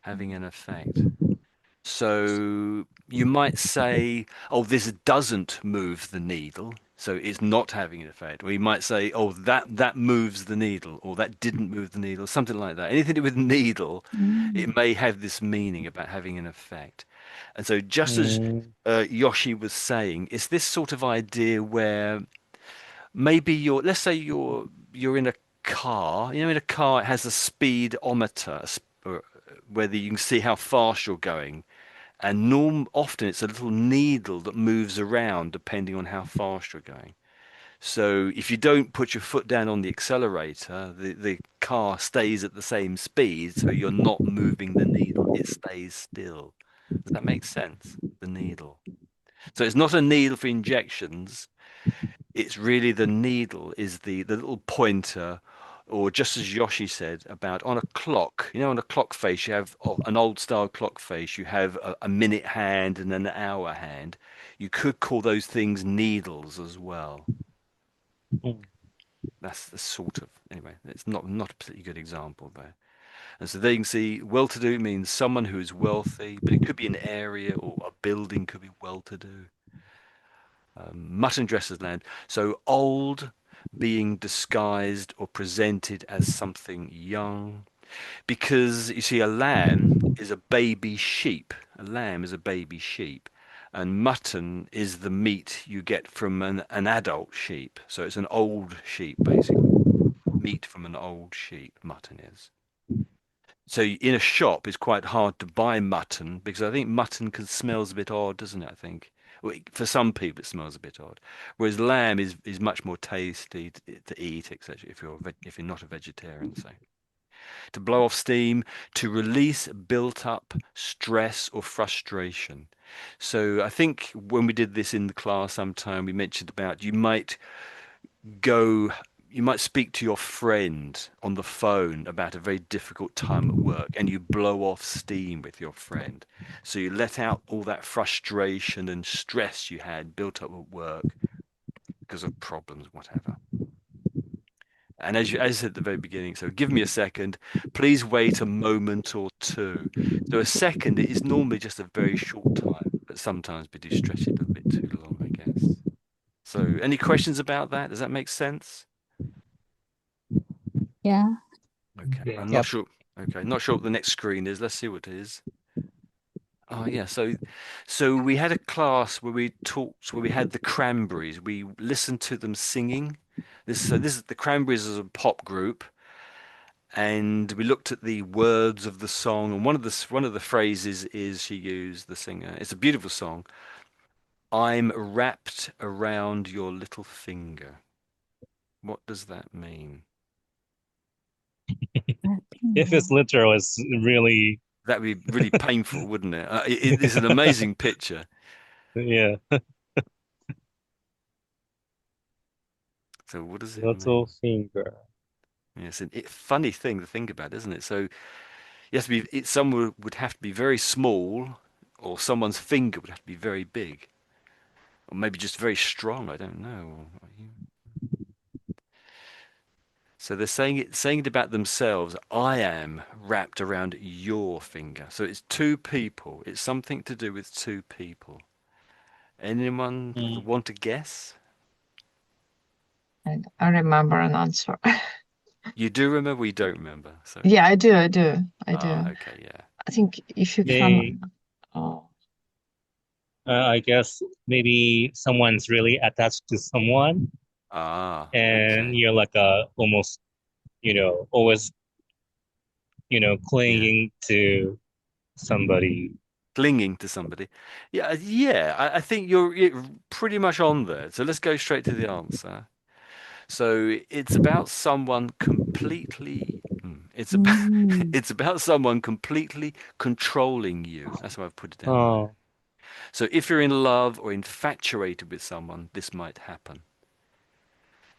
having an effect. So you might say, oh, this doesn't move the needle, so it's not having an effect. Or you might say, oh, that moves the needle, or that didn't move the needle, something like that. Anything to do with needle, Mm. it may have this meaning about having an effect. And so just as Mm, Yoshi was saying, it's this sort of idea where maybe let's say you're in a car. You know, in a car, it has a speedometer, whether you can see how fast you're going. And often it's a little needle that moves around depending on how fast you're going. So if you don't put your foot down on the accelerator, the car stays at the same speed, so you're not moving the needle. It stays still. Does that make sense? The needle. So it's not a needle for injections. It's really the needle is the little pointer, or just as Yoshi said about on a clock, on a clock face, you have an old style clock face, you have a minute hand and an hour hand. You could call those things needles as well. mm, That's the sort of, anyway, it's not a particularly good example there. And so there you can see well-to-do means someone who is wealthy, but it could be an area or a building could be well-to-do. Mutton dresser's land. So old being disguised or presented as something young. Because you see, a lamb is a baby sheep. A lamb is a baby sheep. and mutton is the meat you get from an adult sheep. So it's an old sheep, basically. Meat from an old sheep, mutton is. So in a shop, it's quite hard to buy mutton because I think mutton smells a bit odd, doesn't it? I think. Well, for some people, it smells a bit odd. Whereas lamb is much more tasty to eat, etc. If you're not a vegetarian, so to blow off steam, to release built up stress or frustration. So I think when we did this in the class sometime, we mentioned about go, you might speak to your friend on the phone about a very difficult time at work and you blow off steam with your friend. So you let out all that frustration and stress you had built up at work because of problems, whatever. And as I said at the very beginning, so give me a second. Please wait a moment or two. So a second is normally just a very short time, but sometimes we do stretch it a bit too long, I guess. So any questions about that? Does that make sense? Yeah. Okay, Yeah. I'm not Yep. sure. Okay, not sure what the next screen is. Let's see what it is. Oh yeah, so we had a class where we had the Cranberries. We listened to them singing. This is the Cranberries as a pop group, and we looked at the words of the song. And one of the phrases is she used the singer. It's a beautiful song. I'm wrapped around your little finger. What does that mean? If it's literal, it's really, That'd be really painful, wouldn't it? It's an amazing picture. yeah, So what does it little mean? finger. Yeah, it's a funny thing to think about, isn't it? So yes, someone would have to be very small, or someone's finger would have to be very big, or maybe just very strong. I don't know. So they're saying it about themselves. I am wrapped around your finger. So it's two people. It's something to do with two people. Anyone Mm. want to guess? I remember an answer. You do remember? We don't remember. So Yeah, I do. I do. okay, yeah. I think if you They, can, oh, I guess maybe someone's really attached to someone, and Okay. you're like almost, always, Yeah. clinging to somebody. Clinging to somebody. Yeah. I think you're pretty much on there. So let's go straight to the answer. So it's about someone completely. It's about Mm. it's about someone completely controlling you. That's how I've put it down there. Oh, So if you're in love or infatuated with someone, this might happen.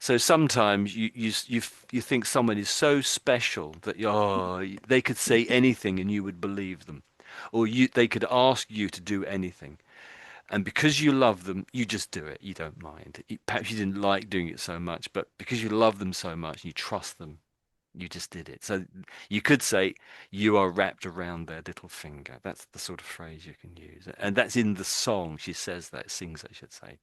So sometimes you think someone is so special that they could say anything and you would believe them, or they could ask you to do anything, and because you love them, you just do it. You don't mind. Perhaps you didn't like doing it so much, but because you love them so much, you trust them, you just did it. So you could say you are wrapped around their little finger. That's the sort of phrase you can use, and that's in the song. She says that, sings, I should say.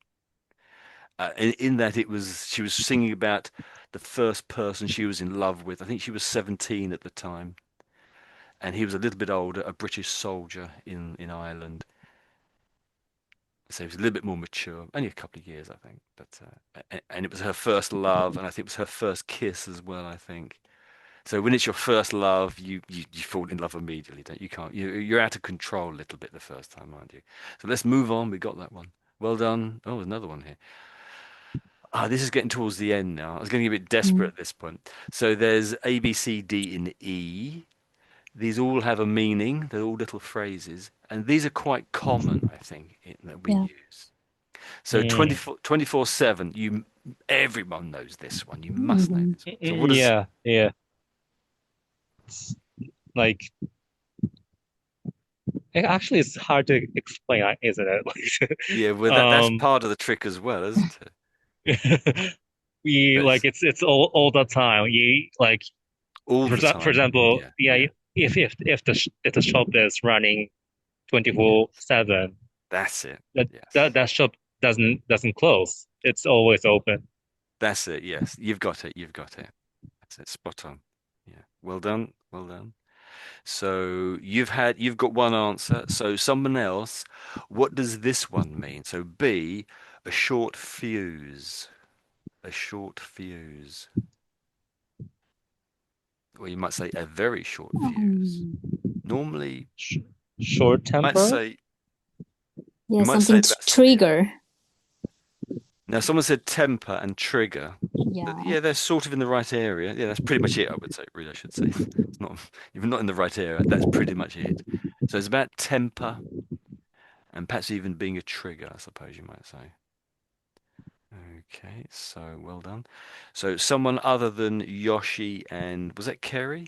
In that she was singing about the first person she was in love with. I think she was 17 at the time, and he was a little bit older, a British soldier in Ireland. So he was a little bit more mature, only a couple of years, I think. But and it was her first love, and I think it was her first kiss as well, I think. So when it's your first love, you fall in love immediately, don't you? Can't you're out of control a little bit the first time, aren't you? So let's move on. We got that one. Well done. Oh, there's another one here. This is getting towards the end now. I was getting a bit desperate Mm. at this point. So there's A, B, C, D, and E. These all have a meaning. They're all little phrases. And these are quite common, I think, that we Yeah. use. So mm, 24/7, everyone knows this one. You must know Mhm. this one. So what is, yeah, yeah. It's like it's hard to explain, isn't it? yeah, well, that's Um, part of the trick as well, isn't it? we like That's it's all the time. You like all the for time. example, Yeah, yeah. yeah. If the shop is running Yeah, 24/7, that's it. that that Yes. that shop doesn't close. It's always open. That's it. Yes. You've got it. You've got it. That's it. Spot on. Yeah. Well done. Well done. So you've got one answer. So someone else, what does this one mean? So B, a short fuse. A short fuse. Or you might say a very short fuse. Um, Normally, Sh Short you might temper? say yeah, you might say something it about trigger. now someone said temper and trigger. Yeah. Yeah, they're sort of in the right area. Yeah, that's pretty much it, I would say, really, I should say. It's not you're not in the right area. That's pretty much it. So it's about temper and perhaps even being a trigger, I suppose you might say. Okay, so well done. So someone other than Yoshi and was that Kerry?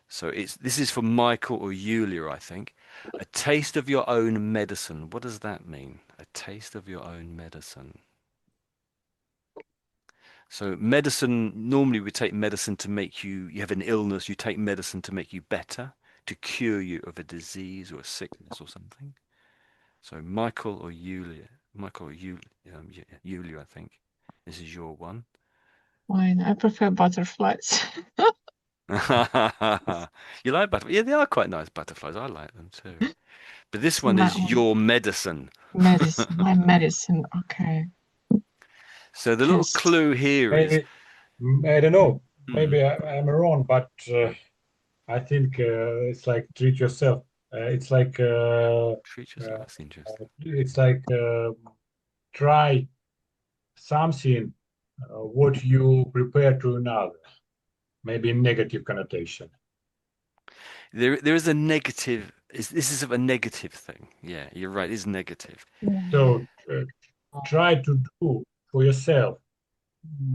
So this is for Michael or Yulia, I think. A taste of your own medicine. What does that mean? A taste of your own medicine. So medicine, normally we take medicine to make you have an illness, you take medicine to make you better, to cure you of a disease or a sickness or something. So Michael or Yulia, Michael or Yulia, I think. This is your one. Fine, I prefer butterflies. You like butterflies? Yeah, they are quite nice butterflies. I like them too. But this It's one my is your medicine. medicine, my medicine. Okay. So the little Test. clue here is, Maybe I don't know. hmm, Maybe I'm wrong, but I think it's like treat yourself. It's like treat yourself. That's interesting. it's like try something what you prepare to another. Maybe in negative connotation. There is a negative. This is a negative thing. Yeah, you're right. It's negative. Yeah. So try to do for yourself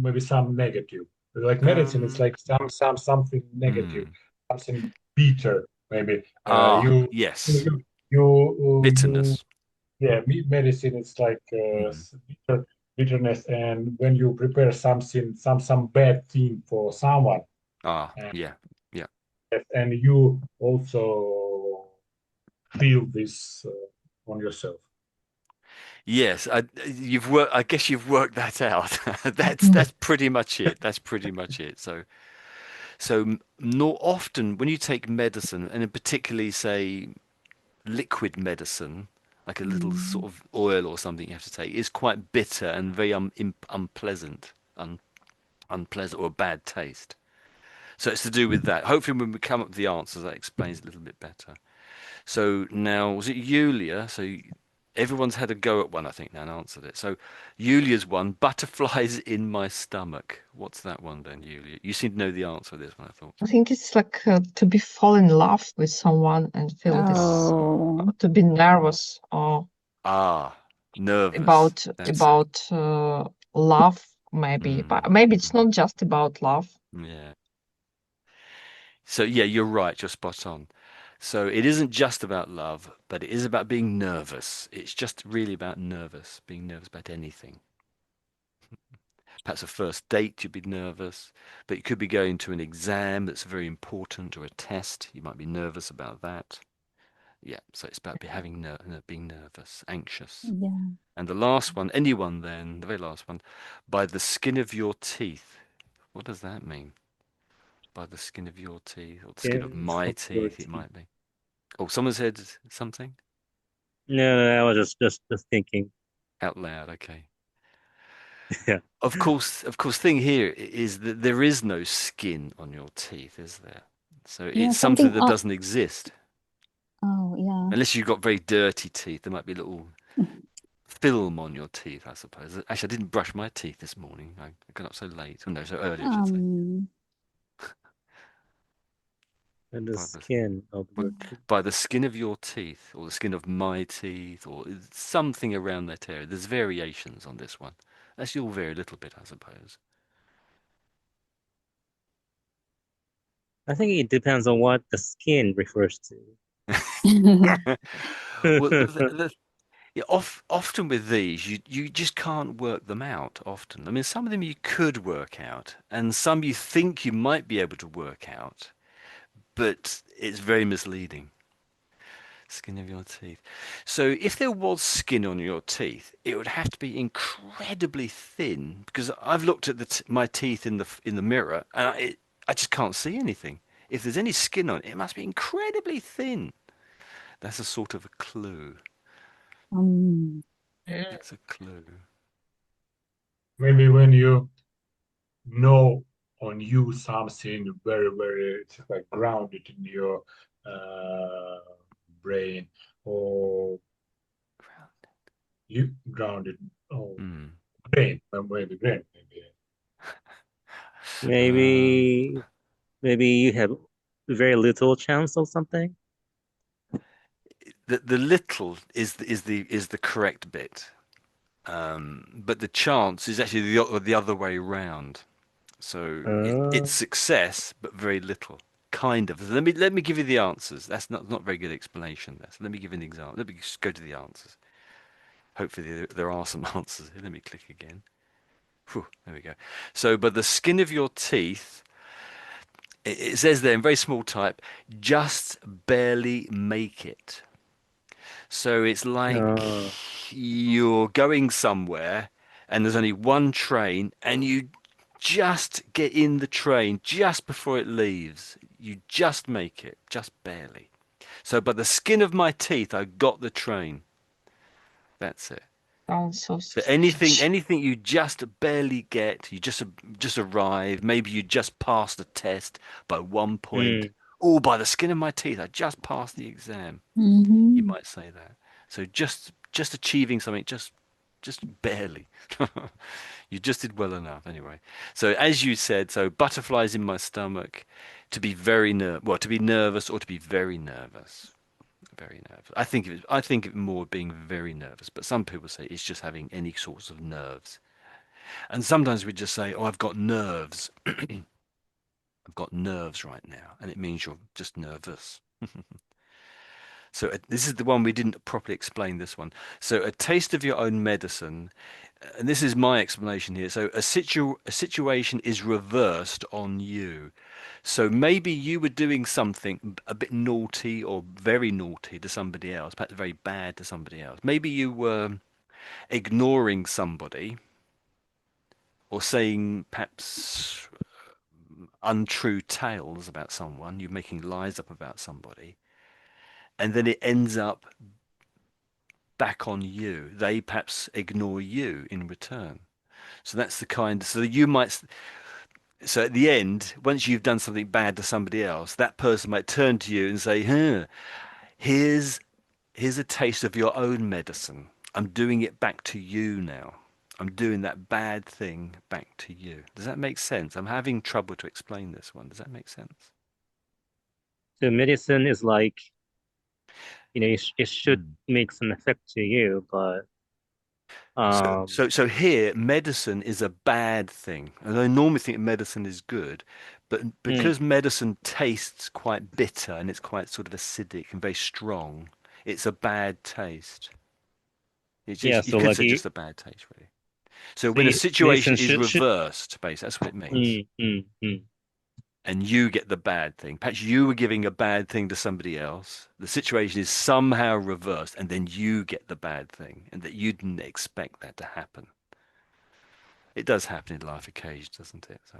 maybe some negative. Like medicine, it's Um, like something negative, hmm. something bitter. Maybe Ah, you yes. you you Bitterness. yeah. Medicine is like Hmm. bitterness, and when you prepare something, some bad thing for someone, Ah, and, yeah, yeah. and you also feel this on yourself. Yes, you've worked. I guess you've worked that out. Mhm. That's pretty much it. That's pretty much it. So not often when you take medicine, and in particularly say liquid medicine, like a little sort Mm. of oil or something you have to take, is quite bitter and very unpleasant, unpleasant or bad taste. So it's to do with that. Hopefully, when we come up with the answers, that explains it a little bit better. So now, was it Yulia? So everyone's had a go at one, I think, now and answered it. So Yulia's one, butterflies in my stomach. What's that one then, Yulia? You seem to know the answer to this one, I thought. I think it's like to be fall in love with someone and feel this, Oh. to be nervous or Ah, nervous. about That's it. about love, maybe. But maybe it's Mm. not just about love. Yeah. So yeah, you're right. You're spot on. So it isn't just about love, but it is about being nervous. It's just really about being nervous about anything. Perhaps a first date, you'd be nervous, but you could be going to an exam that's very important or a test. You might be nervous about that. Yeah, so it's about being nervous, anxious. Yeah. And the last one, anyone then, the very last one, by the skin of your teeth. What does that mean? By the skin of your teeth, or the skin of Skins my of your teeth, it teeth. might be. Oh, someone said something No, I was just thinking. out loud. Okay. Yeah. Of course, thing here is that there is no skin on your teeth, is there? So Yeah, it's something something that doesn't exist. oh yeah. Unless you've got very dirty teeth, there might be a little film on your teeth, I suppose. Actually, I didn't brush my teeth this morning. I got up so late. Oh, no, so early, I should say. Um And the By the, skin of by your teeth. by the skin of your teeth, or the skin of my teeth, or something around that area. There's variations on this one. Actually, all vary a little bit, I suppose. I think it depends on what the skin refers Well, to. yeah, often with these, you just can't work them out often. I mean, some of them you could work out, and some you think you might be able to work out, but it's very misleading. Skin of your teeth. So if there was skin on your teeth, it would have to be incredibly thin because I've looked at my teeth in the mirror and I just can't see anything. If there's any skin on it, it must be incredibly thin. That's a sort of a clue. Um, It's a clue. Maybe when you know on you something very, very it's like grounded in your uh, brain, or you grounded, oh, Hmm. brain, maybe brain, maybe. Um, Maybe you have very little chance of something. the little is the correct bit, but the chance is actually the other way round. So it's Uh, success, but very little. Kind of. Let me give you the answers. That's not very good explanation. There. So let me give you an example. Let me just go to the answers. Hopefully there are some answers here. Let me click again. Whew, there we go. So, but the skin of your teeth, it says there in very small type, just barely make it. So it's like uh, you're going somewhere and there's only one train and you just get in the train just before it leaves. You just make it, just barely. So by the skin of my teeth, I got the train. That's it. Sounds so So anything, strange. anything you just barely get, you just arrive. Maybe you just passed the test by 1 point. mm, Oh, by the skin of my teeth, I just passed the exam. You mhm. might say that. So just achieving something, just barely. You just did well enough anyway. So as you said, so butterflies in my stomach, to be to be nervous or to be very nervous. Very nervous. I think of it more being very nervous, but some people say it's just having any sorts of nerves. And sometimes we just say, "Oh, I've got nerves. I've got nerves right now," and it means you're just nervous. So this is the one we didn't properly explain this one. So a taste of your own medicine, and this is my explanation here. So a situation is reversed on you. So maybe you were doing something a bit naughty or very naughty to somebody else, perhaps very bad to somebody else. Maybe you were ignoring somebody or saying perhaps untrue tales about someone. You're making lies up about somebody, and then it ends up back on you. They perhaps ignore you in return. So that's the kind. So you might. So at the end, once you've done something bad to somebody else, that person might turn to you and say, "Huh, here's here's a taste of your own medicine. I'm doing it back to you now. I'm doing that bad thing back to you." Does that make sense? I'm having trouble to explain this one. Does that make sense? so medicine is like, it should Mm. make some effect to you, but So, um, so, so here, medicine is a bad thing. And I normally think medicine is good, but mm, because medicine tastes quite bitter and it's quite sort of acidic and very strong, it's a bad taste. It's yeah. just, you So could like say just a bad taste, really. So when a see, situation medicine is should reversed, basically, that's what it means. mm. And you get the bad thing. Perhaps you were giving a bad thing to somebody else. The situation is somehow reversed, and then you get the bad thing, and that you didn't expect that to happen. It does happen in life occasionally, doesn't it? So,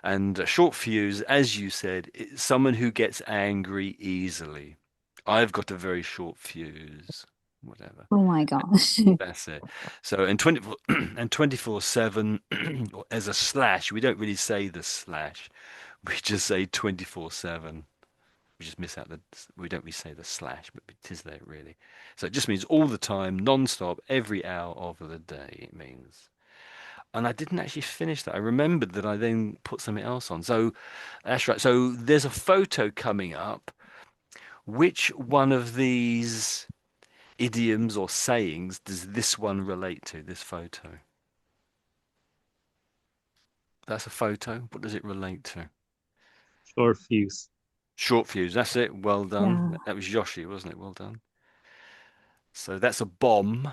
and a short fuse, as you said, is someone who gets angry easily. I've got a very short fuse, whatever. Oh my gosh. That's it. So, and 24 and 24/7, as a slash, we don't really say the slash. We just say 24/7. We just miss out we don't really say the slash, but it is there really. So it just means all the time, non-stop, every hour of the day, it means. And I didn't actually finish that. I remembered that I then put something else on. So that's right. So there's a photo coming up. Which one of these idioms or sayings does this one relate to, this photo? That's a photo. What does it relate to? Short fuse. Short fuse. That's it. Well done. Yeah. That was Yoshi, wasn't it? Well done. So that's a bomb,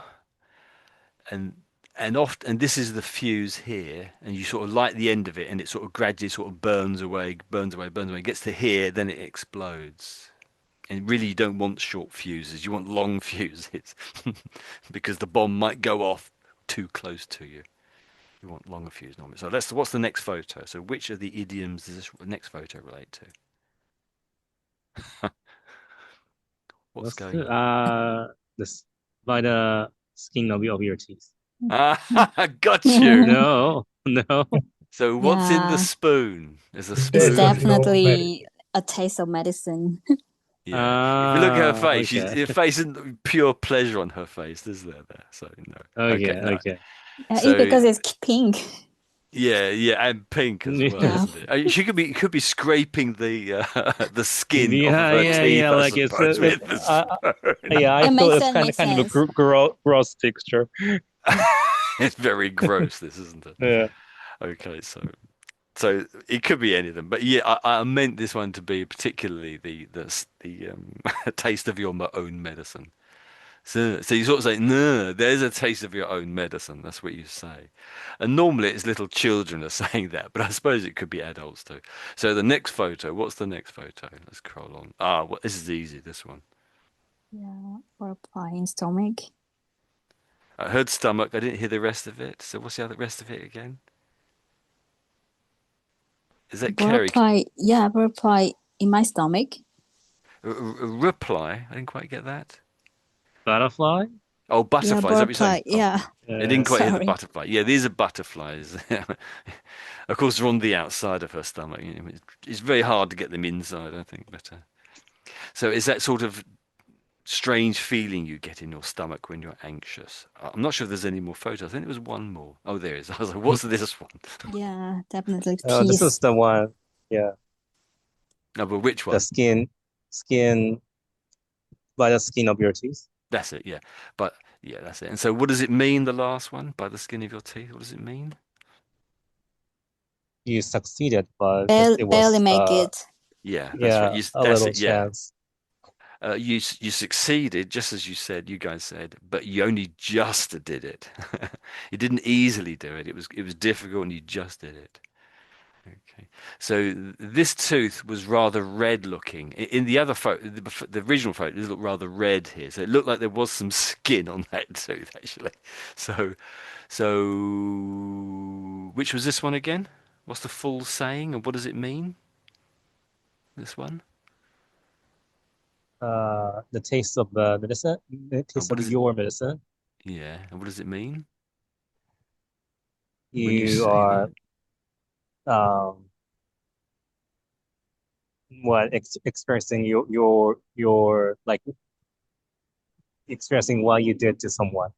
and and this is the fuse here, and you sort of light the end of it, and it sort of gradually sort of burns away, burns away, burns away. It gets to here, then it explodes. And really, you don't want short fuses. You want long fuses because the bomb might go off too close to you. You want longer fuse normally. So what's the next photo? So which of the idioms does this next photo relate to? What's What's going the, on? this by the skin of your teeth. Ah, got you. No, no. So what's in the Yeah, spoon? There's a The it's taste of spoon. your medicine. definitely a taste of medicine. Yeah. If you look at her face, Okay. her face isn't pure pleasure on her face, is there? So no. Okay, Okay, no. okay. Yeah, it's So because it's pink. yeah, and pink as well, Yeah. isn't it? She could be scraping the skin off of Yeah, her yeah, teeth, yeah. I Like it's suppose, with the spoon. yeah. I It thought makes it's sense, makes kind of a sense. gross picture. It's very gross, this, isn't it? Yeah. Okay, so it could be any of them, but yeah, I meant this one to be particularly the taste of your own medicine. So you sort of say, no, there's a taste of your own medicine. That's what you say. And normally it's little children are saying that, but I suppose it could be adults too. So the next photo, what's the next photo? Let's scroll on. Well, this is easy, this one. Yeah, or applying stomach. I heard stomach, I didn't hear the rest of it. So what's the other rest of it again? Is that Kerry? Butterfly in my stomach. Reply? I didn't quite get that. Butterfly. Oh, Yeah, butterfly, is that what you're saying? butterfly. Oh, Yeah, I didn't quite hear the sorry. butterfly. Yeah, these are butterflies. Of course, they're on the outside of her stomach. It's very hard to get them inside, I think. But so is that sort of strange feeling you get in your stomach when you're anxious? I'm not sure if there's any more photos. I think there was one more. Oh, there is. I was like, what's this one? Yeah, definitely Oh, this is peace. the one. Yeah, No, but which the one? skin by the skin of your teeth. That's it. Yeah, but yeah, that's it. And so, what does it mean? The last one, by the skin of your teeth. What does it mean? You succeeded, but it Barely was make it. Yeah, that's right. yeah, a That's little it. Yeah. chance. You succeeded, just as you guys said, but you only just did it. You didn't easily do it. It was difficult, and you just did it. Okay. So this tooth was rather red looking. In the other photo, the original photo, it looked rather red here. So it looked like there was some skin on that tooth actually. So which was this one again? What's the full saying, and what does it mean? This one? The taste of the medicine, the And taste what of does it? your medicine. Yeah. And what does it mean when you You say that? are um what experiencing your like experiencing what you did to someone.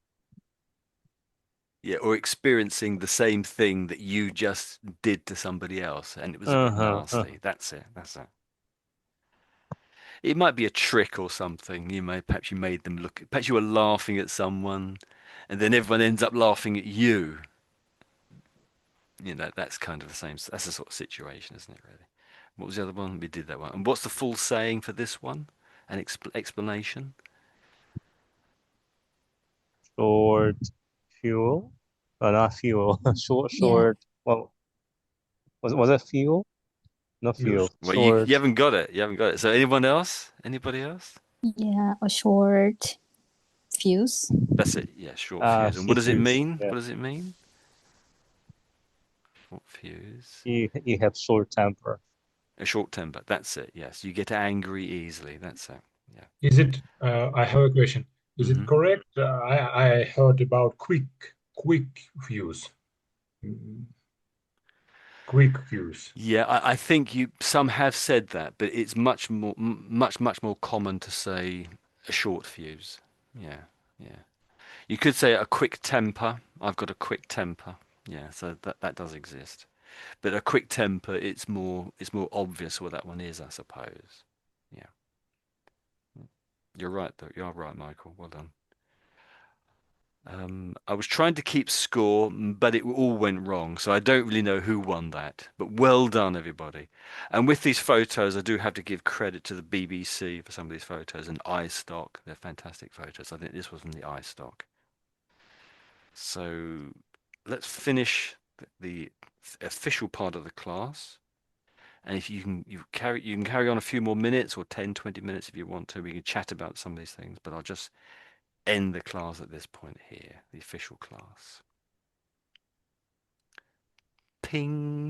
Yeah, or experiencing the same thing that you just did to somebody else, and it was a bit Uh-huh. nasty. That's it. That's it. It might be a trick or something. Perhaps you made them look. Perhaps you were laughing at someone, and then everyone ends up laughing at you. That's kind of the same. That's the sort of situation, isn't it? Really. What was the other one? We did that one. And what's the full saying for this one? An explanation? Short fuel. Not fuel. Yeah, Short. Well, was it fuel? Not Use. fuel. Well, you Short. haven't got it. You haven't got it. So anyone else? Anybody else? yeah, a short fuse. That's it. Yeah, short fuse. And what does it Fuse. mean? Yeah. What does it mean? Short fuse. You have short temper. A short temper. That's it. Yes, you get angry easily. That's it. Yeah. Is it? I have a question. Is it hmm correct? I heard about quick fuse. Mm, Quick fuse. Yeah, I think some have said that, but it's much more common to say a short fuse. Yeah, yeah. You could say a quick temper. I've got a quick temper. Yeah, so that does exist. But a quick temper, it's more obvious what that one is, I suppose. Yeah. You're right, though. You're right, Michael. Well done. I was trying to keep score, but it all went wrong, so I don't really know who won that. But well done, everybody. And with these photos, I do have to give credit to the BBC for some of these photos and iStock. They're fantastic photos. I think this was from the iStock. So let's finish the official part of the class. And if you can carry on a few more minutes, or 10, 20 minutes if you want to. We can chat about some of these things, but I'll just end the class at this point here, the official class. Ping.